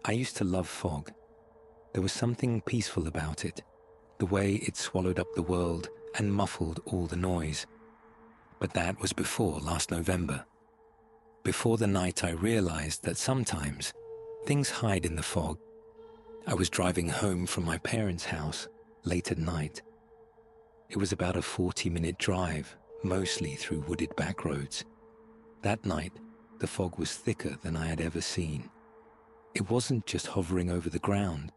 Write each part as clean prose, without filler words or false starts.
I used to love fog. There was something peaceful about it, the way it swallowed up the world and muffled all the noise. But that was before last November. Before the night I realized that sometimes things hide in the fog. I was driving home from my parents' house late at night. It was about a 40-minute drive, mostly through wooded back roads. That night, the fog was thicker than I had ever seen. It wasn't just hovering over the ground.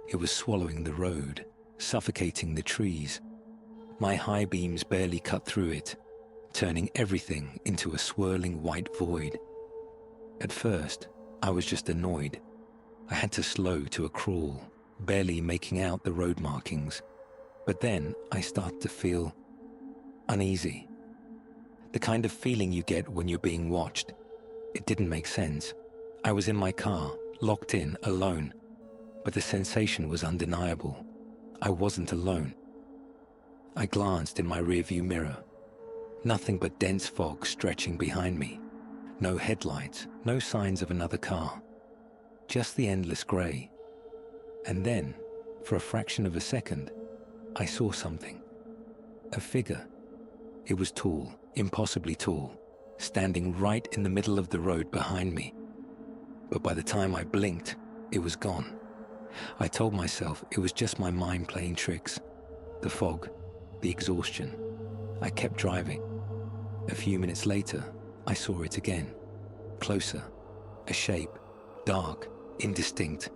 It was swallowing the road, suffocating the trees. My high beams barely cut through it, turning everything into a swirling white void. At first, I was just annoyed. I had to slow to a crawl, barely making out the road markings. But then I started to feel uneasy. The kind of feeling you get when you're being watched. It didn't make sense. I was in my car, locked in, alone. But the sensation was undeniable. I wasn't alone. I glanced in my rearview mirror. Nothing but dense fog stretching behind me. No headlights, no signs of another car. Just the endless grey. And then, for a fraction of a second, I saw something. A figure. It was tall, impossibly tall, standing right in the middle of the road behind me. But by the time I blinked, it was gone. I told myself it was just my mind playing tricks. The fog, the exhaustion. I kept driving. A few minutes later, I saw it again. Closer. A shape. Dark. Indistinct.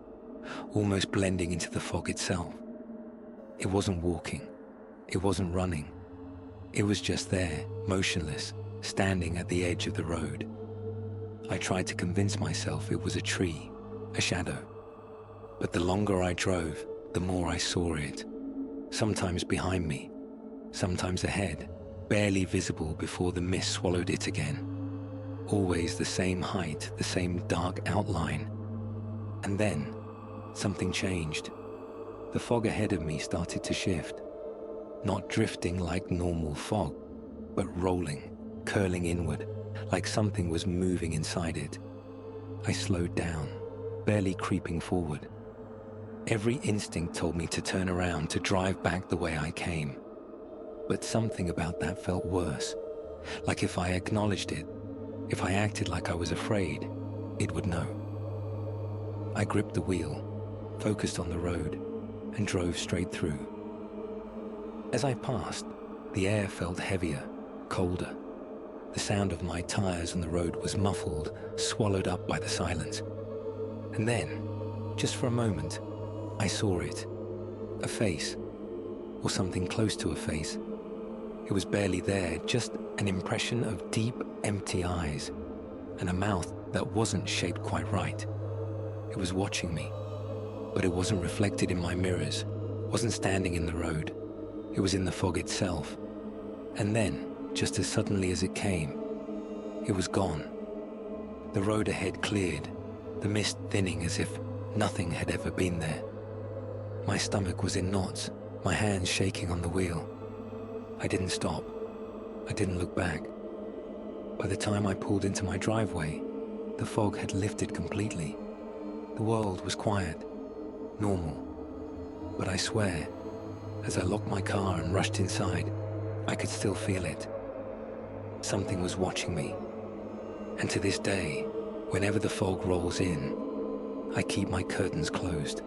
Almost blending into the fog itself. It wasn't walking. It wasn't running. It was just there, motionless, standing at the edge of the road. I tried to convince myself it was a tree, a shadow. But the longer I drove, the more I saw it. Sometimes behind me, sometimes ahead, barely visible before the mist swallowed it again. Always the same height, the same dark outline. And then, something changed. The fog ahead of me started to shift. Not drifting like normal fog, but rolling, curling inward, like something was moving inside it. I slowed down, barely creeping forward. Every instinct told me to turn around, to drive back the way I came. But something about that felt worse. Like if I acknowledged it, if I acted like I was afraid, it would know. I gripped the wheel, focused on the road, and drove straight through. As I passed, the air felt heavier, colder. The sound of my tires on the road was muffled, swallowed up by the silence. And then, just for a moment, I saw it. A face, or something close to a face. It was barely there, just an impression of deep, empty eyes, and a mouth that wasn't shaped quite right. It was watching me, but it wasn't reflected in my mirrors, wasn't standing in the road. It was in the fog itself. And then, just as suddenly as it came, it was gone. The road ahead cleared, the mist thinning as if nothing had ever been there. My stomach was in knots, my hands shaking on the wheel. I didn't stop. I didn't look back. By the time I pulled into my driveway, the fog had lifted completely. The world was quiet, normal. But I swear, as I locked my car and rushed inside, I could still feel it. Something was watching me. And to this day, whenever the fog rolls in, I keep my curtains closed.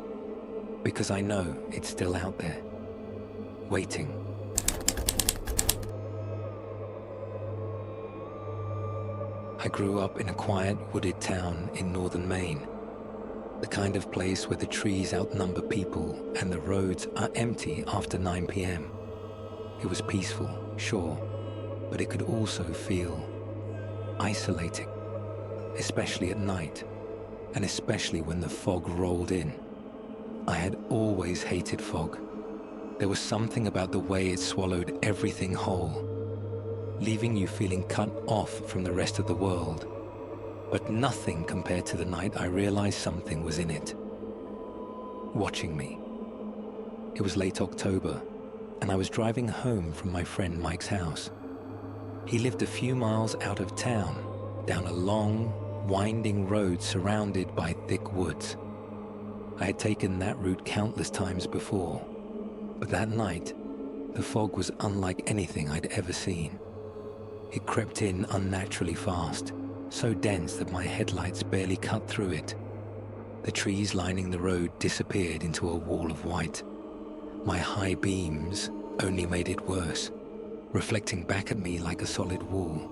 Because I know it's still out there, waiting. I grew up in a quiet, wooded town in northern Maine. The kind of place where the trees outnumber people and the roads are empty after 9 p.m. It was peaceful, sure, but it could also feel isolating, especially at night, and especially when the fog rolled in. I had always hated fog. There was something about the way it swallowed everything whole, leaving you feeling cut off from the rest of the world. But nothing compared to the night I realized something was in it, watching me. It was late October, and I was driving home from my friend Mike's house. He lived a few miles out of town, down a long, winding road surrounded by thick woods. I had taken that route countless times before, but that night, the fog was unlike anything I'd ever seen. It crept in unnaturally fast, so dense that my headlights barely cut through it. The trees lining the road disappeared into a wall of white. My high beams only made it worse, reflecting back at me like a solid wall.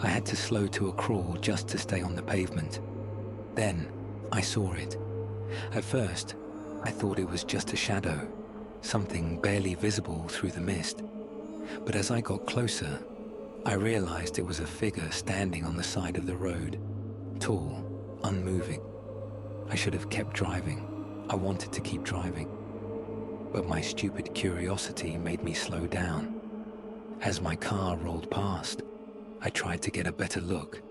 I had to slow to a crawl just to stay on the pavement. Then I saw it. At first, I thought it was just a shadow, something barely visible through the mist. But as I got closer, I realized it was a figure standing on the side of the road, tall, unmoving. I should have kept driving. I wanted to keep driving. But my stupid curiosity made me slow down. As my car rolled past, I tried to get a better look.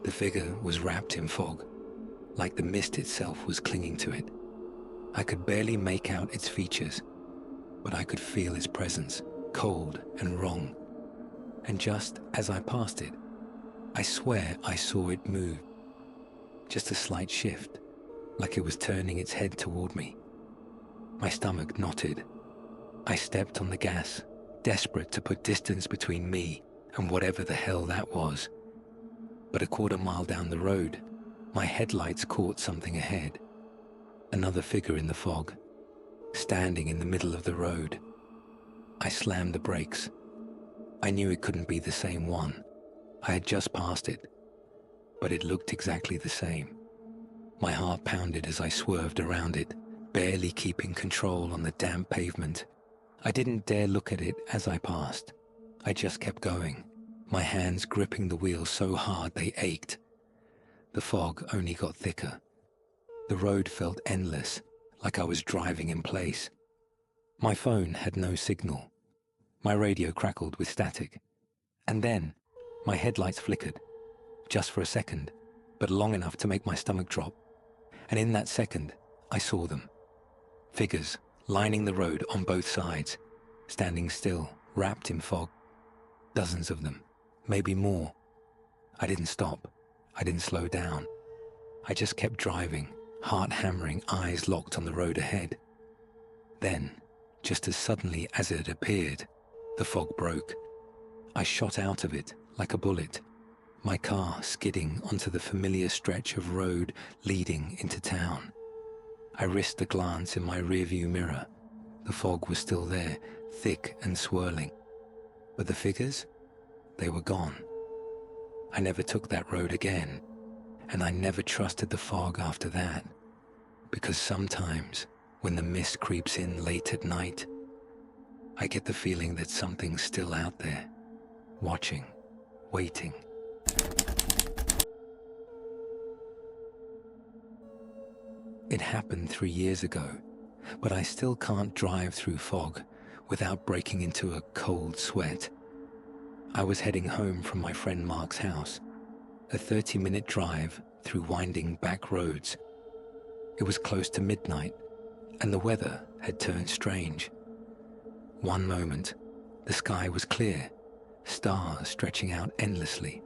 The figure was wrapped in fog, like the mist itself was clinging to it. I could barely make out its features, but I could feel its presence, cold and wrong. And just as I passed it, I swear I saw it move. Just a slight shift, like it was turning its head toward me. My stomach knotted. I stepped on the gas, desperate to put distance between me and whatever the hell that was. But a quarter mile down the road, my headlights caught something ahead. Another figure in the fog, standing in the middle of the road. I slammed the brakes. I knew it couldn't be the same one. I had just passed it, but it looked exactly the same. My heart pounded as I swerved around it, barely keeping control on the damp pavement. I didn't dare look at it as I passed. I just kept going, my hands gripping the wheel so hard they ached. The fog only got thicker. The road felt endless, like I was driving in place. My phone had no signal. My radio crackled with static. And then, my headlights flickered, just for a second, but long enough to make my stomach drop. And in that second, I saw them. Figures lining the road on both sides, standing still, wrapped in fog. Dozens of them, maybe more. I didn't stop. I didn't slow down. I just kept driving, heart hammering, eyes locked on the road ahead. Then, just as suddenly as it had appeared, the fog broke. I shot out of it like a bullet, my car skidding onto the familiar stretch of road leading into town. I risked a glance in my rearview mirror. The fog was still there, thick and swirling. But the figures? They were gone. I never took that road again, and I never trusted the fog after that, because sometimes, when the mist creeps in late at night, I get the feeling that something's still out there, watching, waiting. It happened 3 years ago, but I still can't drive through fog without breaking into a cold sweat. I was heading home from my friend Mark's house, a 30-minute drive through winding back roads. It was close to midnight, and the weather had turned strange. One moment, the sky was clear, stars stretching out endlessly.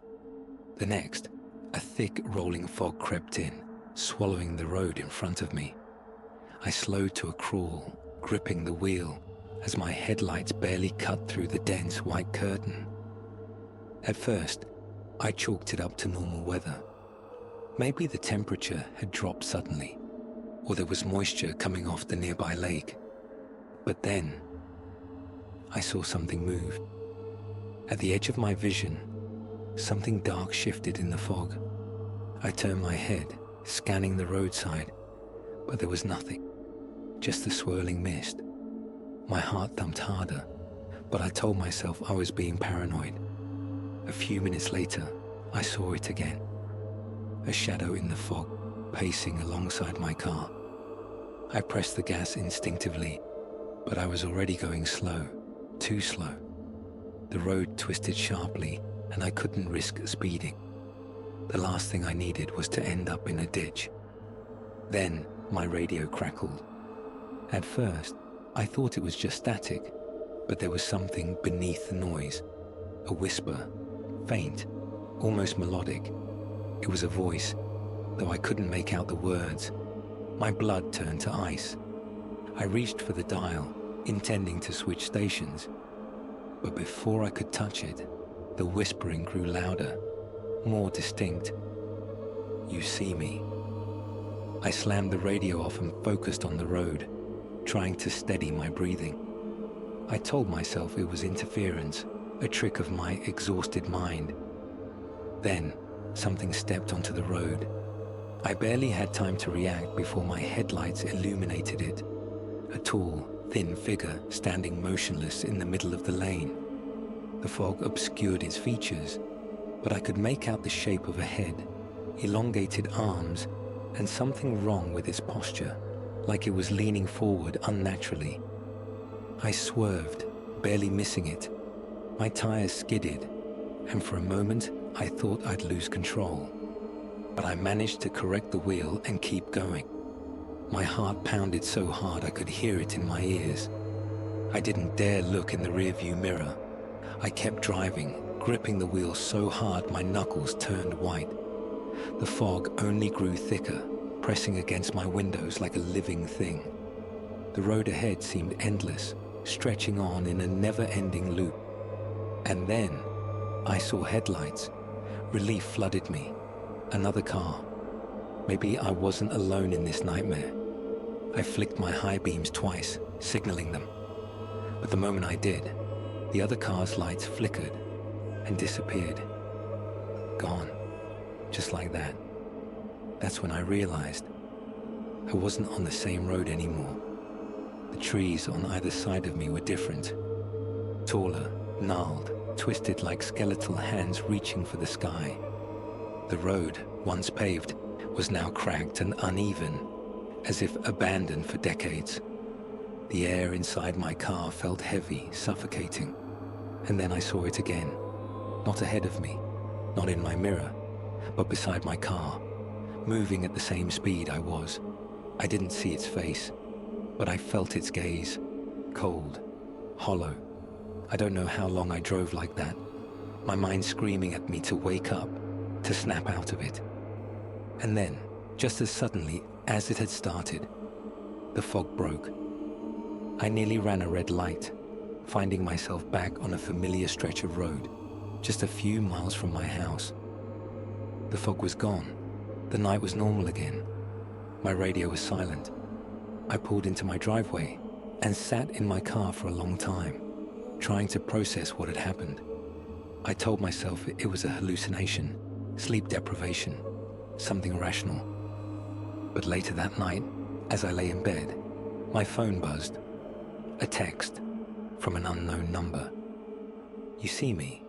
The next, a thick rolling fog crept in, swallowing the road in front of me. I slowed to a crawl, gripping the wheel as my headlights barely cut through the dense white curtain. At first, I chalked it up to normal weather. Maybe the temperature had dropped suddenly, or there was moisture coming off the nearby lake. But then, I saw something move. At the edge of my vision, something dark shifted in the fog. I turned my head, scanning the roadside, but there was nothing, just the swirling mist. My heart thumped harder, but I told myself I was being paranoid. A few minutes later, I saw it again. A shadow in the fog, pacing alongside my car. I pressed the gas instinctively, but I was already going slow, too slow. The road twisted sharply, and I couldn't risk speeding. The last thing I needed was to end up in a ditch. Then my radio crackled. At first, I thought it was just static, but there was something beneath the noise. A whisper, faint, almost melodic. It was a voice, though I couldn't make out the words. My blood turned to ice. I reached for the dial, intending to switch stations. But before I could touch it, the whispering grew louder, more distinct. "You see me." I slammed the radio off and focused on the road, trying to steady my breathing. I told myself it was interference, a trick of my exhausted mind. Then, something stepped onto the road. I barely had time to react before my headlights illuminated it. A tall, thin figure standing motionless in the middle of the lane. The fog obscured its features, but I could make out the shape of a head, elongated arms, and something wrong with its posture, like it was leaning forward unnaturally. I swerved, barely missing it. My tires skidded, and for a moment I thought I'd lose control. But I managed to correct the wheel and keep going. My heart pounded so hard I could hear it in my ears. I didn't dare look in the rearview mirror. I kept driving, gripping the wheel so hard my knuckles turned white. The fog only grew thicker, pressing against my windows like a living thing. The road ahead seemed endless, stretching on in a never-ending loop. And then, I saw headlights. Relief flooded me. Another car. Maybe I wasn't alone in this nightmare. I flicked my high beams twice, signaling them. But the moment I did, the other car's lights flickered and disappeared. Gone. Just like that. That's when I realized I wasn't on the same road anymore. The trees on either side of me were different. Taller, gnarled, twisted like skeletal hands reaching for the sky. The road, once paved, was now cracked and uneven, as if abandoned for decades. The air inside my car felt heavy, suffocating. And then I saw it again. Not ahead of me, not in my mirror, but beside my car, moving at the same speed I was. I didn't see its face, but I felt its gaze, cold, hollow. I don't know how long I drove like that, my mind screaming at me to wake up, to snap out of it. And then, just as suddenly as it had started, the fog broke. I nearly ran a red light, finding myself back on a familiar stretch of road, just a few miles from my house. The fog was gone. The night was normal again. My radio was silent. I pulled into my driveway and sat in my car for a long time, trying to process what had happened. I told myself it was a hallucination, sleep deprivation, something irrational. But later that night, as I lay in bed, my phone buzzed. A text from an unknown number. "You see me?"